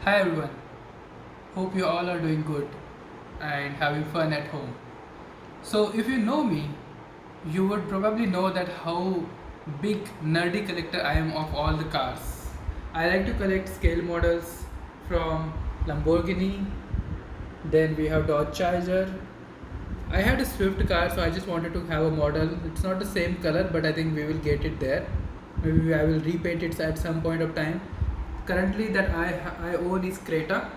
Hi everyone, hope you all are doing good and having fun at home. So, if you know me, you would probably know that how big nerdy collector I am of all the cars. I like to collect scale models from Lamborghini, then we have Dodge Charger. I had a Swift car, so I just wanted to have a model. It's not the same color, but I think we will get it there. Maybe I will repaint it at some point of time. Currently, that I own is Creta,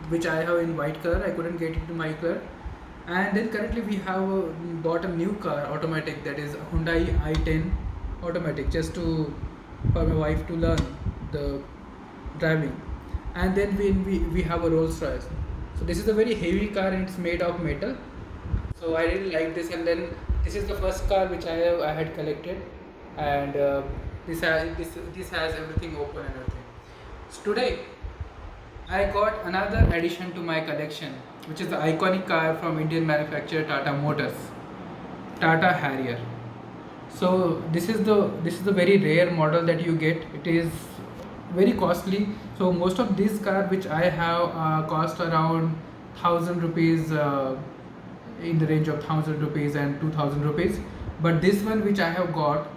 which I have in white color. I couldn't get it in my color. And then currently we have bought a new car, automatic, that is Hyundai i10 automatic, just to for my wife to learn the driving. And then we have a Rolls Royce. So this is a very heavy car and it's made of metal. So I really like this. And then this is the first car which I had collected, and this has everything open and everything. So today I got another addition to my collection, which is the iconic car from Indian manufacturer Tata Motors, Tata Harrier. So this is the very rare model that you get. It is very costly. So most of these cars which I have cost around 1,000 rupees, in the range of 1,000 rupees and 2,000 rupees. But this one which I have got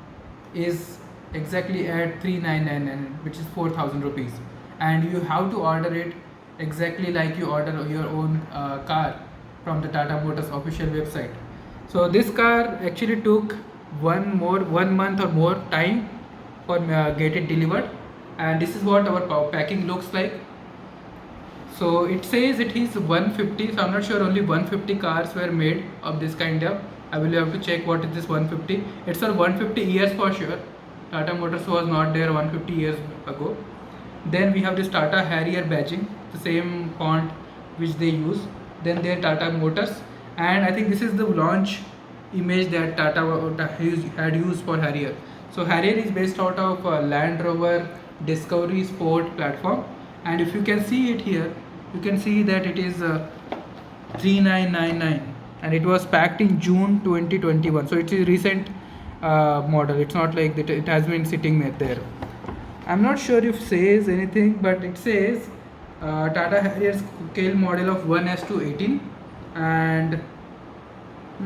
is exactly at 3,999, which is 4,000 rupees, and you have to order it exactly like you order your own car from the Tata Motors official website. So this car actually took 1 month or more time for get it delivered, and this is what our packing looks like. So it says it is 150. So I'm not sure. Only 150 cars were made of this kind of. I will have to check what is this 150. It's for 150 years for sure. Tata Motors was not there 150 years ago. Then we have this Tata Harrier badging, the same font which they use. Then there Tata Motors, and I think this is the launch image that Tata had used for Harrier. So Harrier is based out of Land Rover Discovery Sport platform, and if you can see it here, you can see that it is 3999, and it was packed in June 2021. So it's a recent model. It's not like that it has been sitting there. I'm not sure if says anything, but it says Tata Harrier scale model of 1:18, and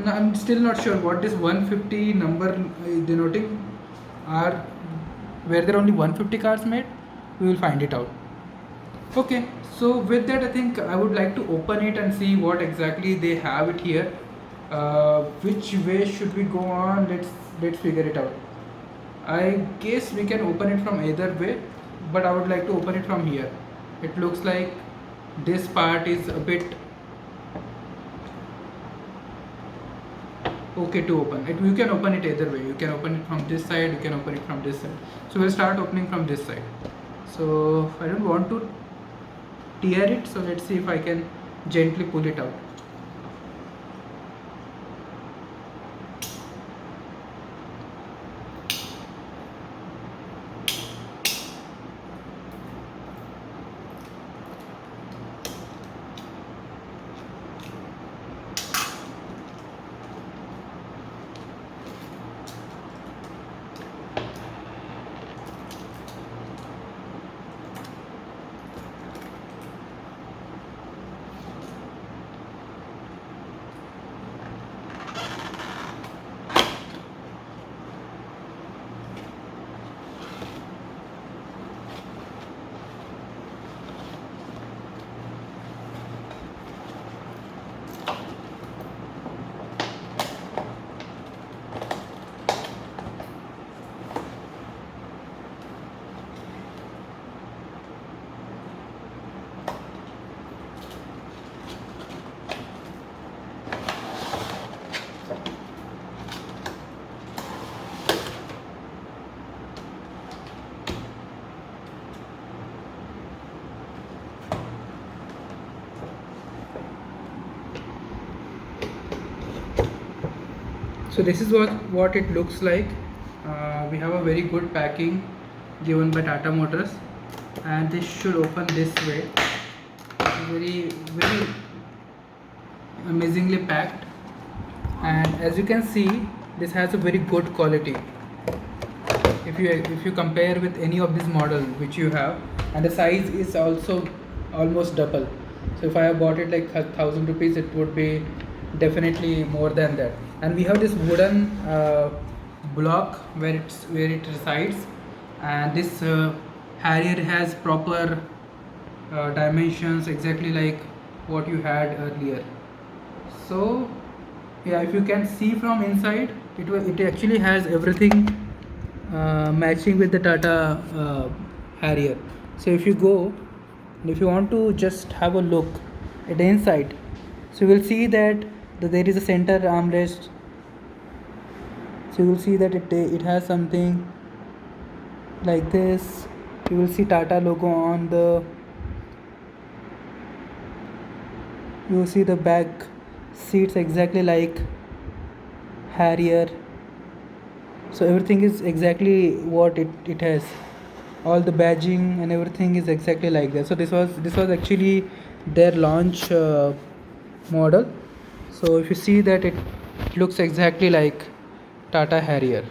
I'm still not sure what this 150 number is denoting. Are Were there only 150 cars made? We will find it out. Okay, so with that, I think I would like to open it and see what exactly they have it here. Which way should we go on? Let's figure it out. I guess we can open it from either way, but I would like to open it from here. It looks like this part is a bit okay to open it. You can open it either way. You can open it from this side, you can open it from this side. So we'll start opening from this side. So I don't want to tear it, so let's see if I can gently pull it out. So this is what it looks like. We have a very good packing given by Tata Motors, and this should open this way. Very amazingly packed, and as you can see, this has a very good quality. if you compare with any of these model which you have, and the size is also almost double. So if I have bought it like 1,000 rupees, it would be definitely more than that. And we have this wooden block where it resides, and this Harrier has proper dimensions exactly like what you had earlier. So yeah, if you can see from inside, it actually has everything matching with the Tata Harrier. So if you go, and if you want to just have a look at the inside, so you will see that there is a center armrest. So you will see that it has something like this. You will see Tata logo on the. You will see the back seats exactly like Harrier. So everything is exactly what it has. All the badging and everything is exactly like that. So this was actually their launch model. So if you see that, it looks exactly like Tata Harrier.